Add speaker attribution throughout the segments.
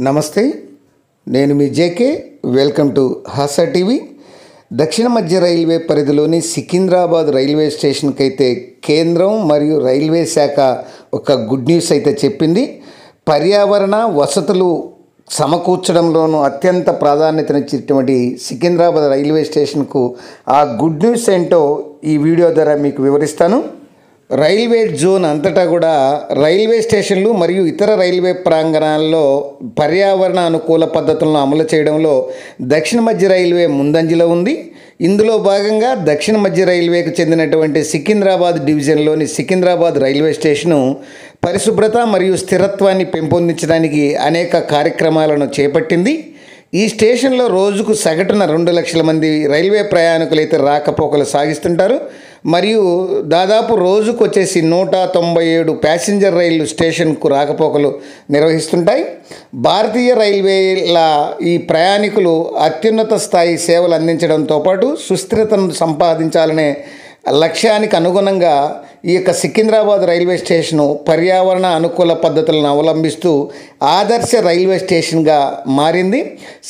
Speaker 1: నమస్తే, నేను మీ JK. Welcome to Hasa TV. దక్షిణ మధ్య రైల్వే పరిధిలోని సికింద్రాబాద్ రైల్వే స్టేషన్కి అయితే కేంద్రం మరియు రైల్వే శాఖ ఒక గుడ్ న్యూస్ అయితే చెప్పింది. పర్యావరణ వసతులు సమకూర్చడంలోనూ అత్యంత ప్రాధాన్యతనిచ్చేటువంటి సికింద్రాబాద్ రైల్వే స్టేషన్కు ఆ గుడ్ న్యూస్ ఏంటో ఈ వీడియో ద్వారా మీకు వివరిస్తాను. రైల్వే జోన్ అంతటా కూడా రైల్వే స్టేషన్లు మరియు ఇతర రైల్వే ప్రాంగణాల్లో పర్యావరణ అనుకూల పద్ధతులను అమలు చేయడంలో దక్షిణ మధ్య రైల్వే ముందంజలో ఉంది. ఇందులో భాగంగా దక్షిణ మధ్య రైల్వేకు చెందినటువంటి సికింద్రాబాద్ డివిజన్లోని సికింద్రాబాద్ రైల్వే స్టేషను పరిశుభ్రత మరియు స్థిరత్వాన్ని పెంపొందించడానికి అనేక కార్యక్రమాలను చేపట్టింది. ఈ స్టేషన్లో రోజుకు సగటున 2 లక్షల మంది రైల్వే ప్రయాణికులు అయితే రాకపోకలు సాగిస్తుంటారు. మరియు దాదాపు రోజుకు వచ్చేసి 197 ప్యాసింజర్ రైళ్లు స్టేషన్కు రాకపోకలు నిర్వహిస్తుంటాయి. భారతీయ రైల్వేల ఈ ప్రయాణికులు అత్యున్నత స్థాయి సేవలు అందించడంతో పాటు సుస్థిరతను సంపాదించాలనే లక్ష్యానికి అనుగుణంగా ఈ యొక్క సికింద్రాబాద్ రైల్వే స్టేషను పర్యావరణ అనుకూల పద్ధతులను అవలంబిస్తూ ఆదర్శ రైల్వే స్టేషన్గా మారింది.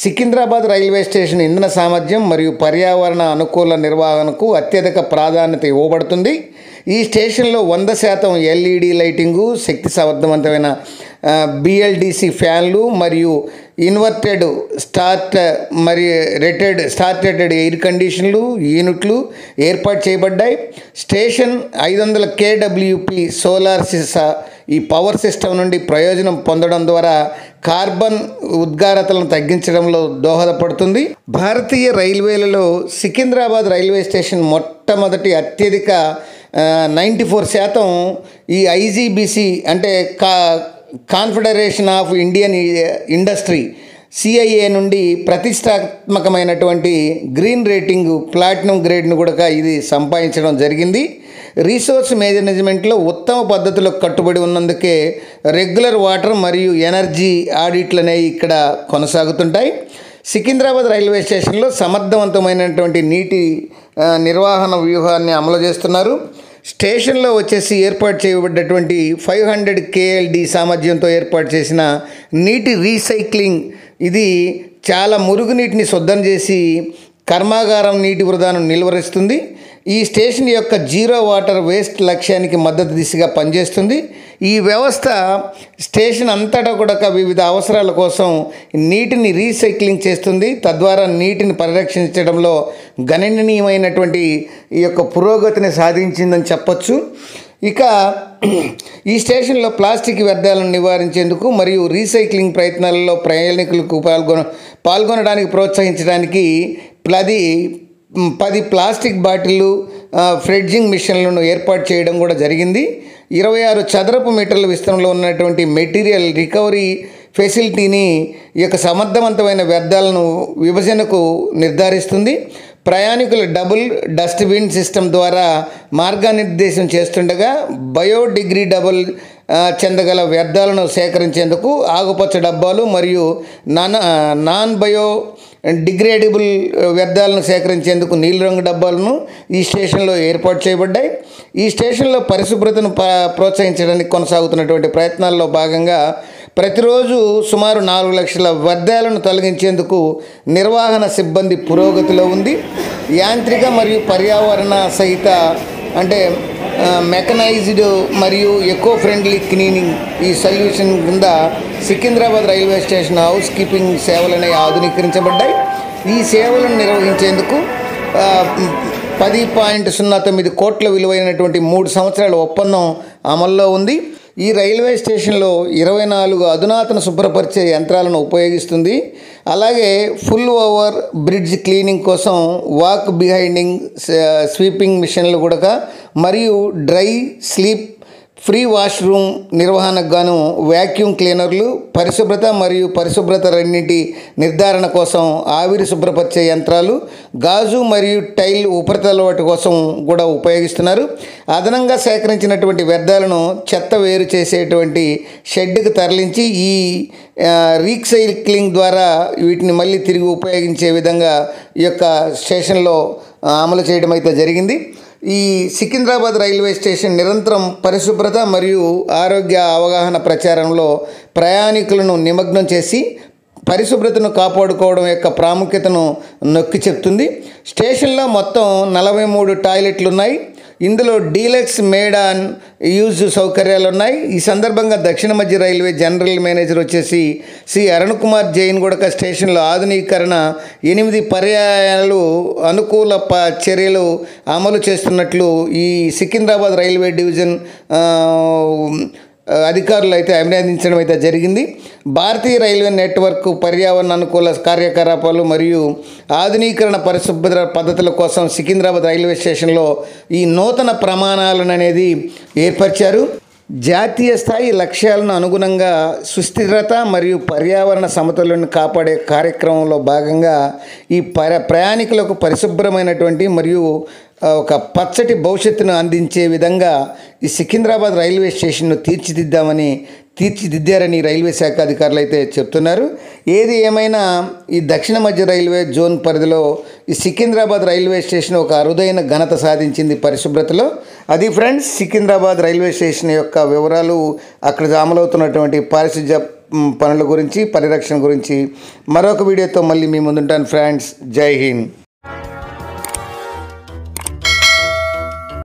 Speaker 1: సికింద్రాబాద్ రైల్వే స్టేషన్ ఇంధన సామర్థ్యం మరియు పర్యావరణ అనుకూల నిర్వహణకు అత్యధిక ప్రాధాన్యత ఇవ్వబడుతుంది. ఈ స్టేషన్లో 100% ఎల్ఈడి లైటింగు, శక్తి సమర్థవంతమైన బిఎల్డిసి ఫ్యాన్లు మరియు ఇన్వర్టెడ్ స్టార్టెడ్ ఎయిర్ కండిషన్లు యూనిట్లు ఏర్పాటు చేయబడ్డాయి. స్టేషన్ 500 కేడబ్ల్యూపి సోలార్ ఈ పవర్ సిస్టమ్ నుండి ప్రయోజనం పొందడం ద్వారా కార్బన్ ఉద్గారతలను తగ్గించడంలో దోహదపడుతుంది. భారతీయ రైల్వేలలో సికింద్రాబాద్ రైల్వే స్టేషన్ మొట్టమొదటి అత్యధిక 94% ఈ ఐజీబీసీ అంటే confederation of Indian industry CIA నుండి ప్రతిష్టాత్మకమైనటువంటి గ్రీన్ రేటింగ్ ప్లాటినం గ్రేడ్ను కూడా ఇది సంపాదించడం జరిగింది. రీసోర్స్ మేనేజ్మెంట్లో ఉత్తమ పద్ధతులకు కట్టుబడి ఉన్నందుకే రెగ్యులర్ వాటర్ మరియు ఎనర్జీ ఆడిట్లు అనేవి ఇక్కడ కొనసాగుతుంటాయి. సికింద్రాబాద్ రైల్వే స్టేషన్లో సమర్థవంతమైనటువంటి నీటి నిర్వహణ వ్యూహాన్ని అమలు చేస్తున్నారు. స్టేషన్లో వచ్చేసి ఏర్పాటు చేయబడ్డటువంటి 500 KLD సామర్థ్యంతో ఏర్పాటు చేసిన నీటి రీసైక్లింగ్ ఇది చాలా మురుగునీటిని శుద్ధం చేసి కర్మాగారం నీటి వృధాను నిలువరిస్తుంది. ఈ స్టేషన్ యొక్క జీరో వాటర్ వేస్ట్ లక్ష్యానికి మద్దతు దిశగా పనిచేస్తుంది. ఈ వ్యవస్థ స్టేషన్ అంతటా కూడా వివిధ అవసరాల కోసం నీటిని రీసైక్లింగ్ చేస్తుంది. తద్వారా నీటిని పరిరక్షించడంలో గణనీయమైనటువంటి ఈ యొక్క పురోగతిని సాధించిందని చెప్పొచ్చు. ఇక ఈ స్టేషన్లో ప్లాస్టిక్ వ్యర్థాలను నివారించేందుకు మరియు రీసైక్లింగ్ ప్రయత్నాలలో ప్రయాణికులకు పాల్గొనడానికి ప్రోత్సహించడానికి 10 ప్లాస్టిక్ బాటిళ్ళు ఫ్రెడ్జింగ్ మిషన్లను ఏర్పాటు చేయడం కూడా జరిగింది. 26 చదరపు మీటర్ల విస్తరణలో ఉన్నటువంటి మెటీరియల్ రికవరీ ఫెసిలిటీని ఈ యొక్క సమర్థవంతమైన వ్యర్థాలను విభజనకు నిర్ధారిస్తుంది. ప్రయాణికుల డబుల్ డస్ట్బిన్ సిస్టమ్ ద్వారా మార్గనిర్దేశం చేస్తుండగా బయోడిగ్రేడబుల్ చెందగల వ్యర్థాలను సేకరించేందుకు ఆకుపచ్చ డబ్బాలు మరియు నాన్ బయో డిగ్రేడబుల్ వ్యర్థాలను సేకరించేందుకు నీలిరంగు డబ్బాలను ఈ స్టేషన్లో ఏర్పాటు చేయబడ్డాయి. ఈ స్టేషన్లో పరిశుభ్రతను ప్రోత్సహించడానికి కొనసాగుతున్నటువంటి ప్రయత్నాల్లో భాగంగా ప్రతిరోజు సుమారు 4 లక్షల వ్యర్థాలను తొలగించేందుకు నిర్వహణ సిబ్బంది పురోగతిలో ఉంది. యాంత్రిక మరియు పర్యావరణ సహిత అంటే మెకనైజ్డ్ మరియు ఎకో ఫ్రెండ్లీ క్లీనింగ్ ఈ సొల్యూషన్ కింద Secunderabad railway station housekeeping సేవలనే ఆధునీకరించబడ్డాయి. ఈ సేవలను నిర్వహించేందుకు 10.09 కోట్ల విలువైనటువంటి 3 సంవత్సరాల ఒప్పందం అమల్లో ఉంది. ఈ రైల్వే స్టేషన్లో 24 అధునాతన శుభ్రపరిచే యంత్రాలను ఉపయోగిస్తుంది. అలాగే ఫుల్ ఓవర్ బ్రిడ్జ్ క్లీనింగ్ కోసం వాక్ బిహైండింగ్ స్వీపింగ్ మిషన్లు కూడా మరియు డ్రై స్లీప్ ఫ్రీ వాష్రూమ్ నిర్వహణకు గాను వ్యాక్యూమ్ క్లీనర్లు, పరిశుభ్రత రెండింటి నిర్ధారణ కోసం ఆవిరి శుభ్రపరిచే యంత్రాలు, గాజు మరియు టైల్ ఉపరితల వాటి కోసం కూడా ఉపయోగిస్తున్నారు. అదనంగా సేకరించినటువంటి వ్యర్థాలను చెత్త వేరు చేసేటువంటి షెడ్కి తరలించి ఈ రీసైక్లింగ్ ద్వారా వీటిని మళ్ళీ తిరిగి ఉపయోగించే విధంగా ఈ యొక్క స్టేషన్లో అమలు చేయడం అయితే జరిగింది. ఈ సికింద్రాబాద్ రైల్వే స్టేషన్ నిరంతరం పరిశుభ్రత మరియు ఆరోగ్య అవగాహన ప్రచారంలో ప్రయాణికులను నిమగ్నం చేసి పరిశుభ్రతను కాపాడుకోవడం యొక్క ప్రాముఖ్యతను నొక్కి చెప్తుంది. స్టేషన్లో మొత్తం 43 టాయిలెట్లు ఉన్నాయి. ఇందులో డీలక్స్ మేడ్ ఆన్ యూజ్ సౌకర్యాలు ఉన్నాయి. ఈ సందర్భంగా దక్షిణ మధ్య రైల్వే జనరల్ మేనేజర్ వచ్చేసి శ్రీ అరుణ్ కుమార్ జైన్ కూడా స్టేషన్లో ఆధునీకరణ 8 పర్యాయాలు అనుకూల చర్యలు అమలు చేస్తున్నట్లు ఈ సికింద్రాబాద్ రైల్వే డివిజన్ అధికారులు అయితే అభినందించడం అయితే జరిగింది. భారతీయ రైల్వే నెట్వర్క్ పర్యావరణ అనుకూల కార్యకలాపాలు మరియు ఆధునీకరణ పరిశుభ్ర పద్ధతుల కోసం సికింద్రాబాద్ రైల్వే స్టేషన్లో ఈ నూతన ప్రమాణాలను అనేది ఏర్పరిచారు. జాతీయ స్థాయి లక్ష్యాలను అనుగుణంగా సుస్థిరత మరియు పర్యావరణ సమతుల్యతను కాపాడే కార్యక్రమంలో భాగంగా ఈ ప్రయాణికులకు పరిశుభ్రమైనటువంటి మరియు ఒక పచ్చటి భవిష్యత్తును అందించే విధంగా ఈ సికింద్రాబాద్ రైల్వే స్టేషన్ను తీర్చిదిద్దారని రైల్వే శాఖ అధికారులు అయితే చెప్తున్నారు. ఏది ఏమైనా ఈ దక్షిణ మధ్య రైల్వే జోన్ పరిధిలో ఈ సికింద్రాబాద్ రైల్వే స్టేషన్ ఒక అరుదైన ఘనత సాధించింది పరిశుభ్రతలో. అది ఫ్రెండ్స్ సికింద్రాబాద్ రైల్వే స్టేషన్ యొక్క వివరాలు, అక్కడ అమలవుతున్నటువంటి పారిశుధ్య పనుల గురించి, పరిరక్షణ గురించి మరొక వీడియోతో మళ్ళీ మీ ముందుంటాను ఫ్రెండ్స్. జై హింద్.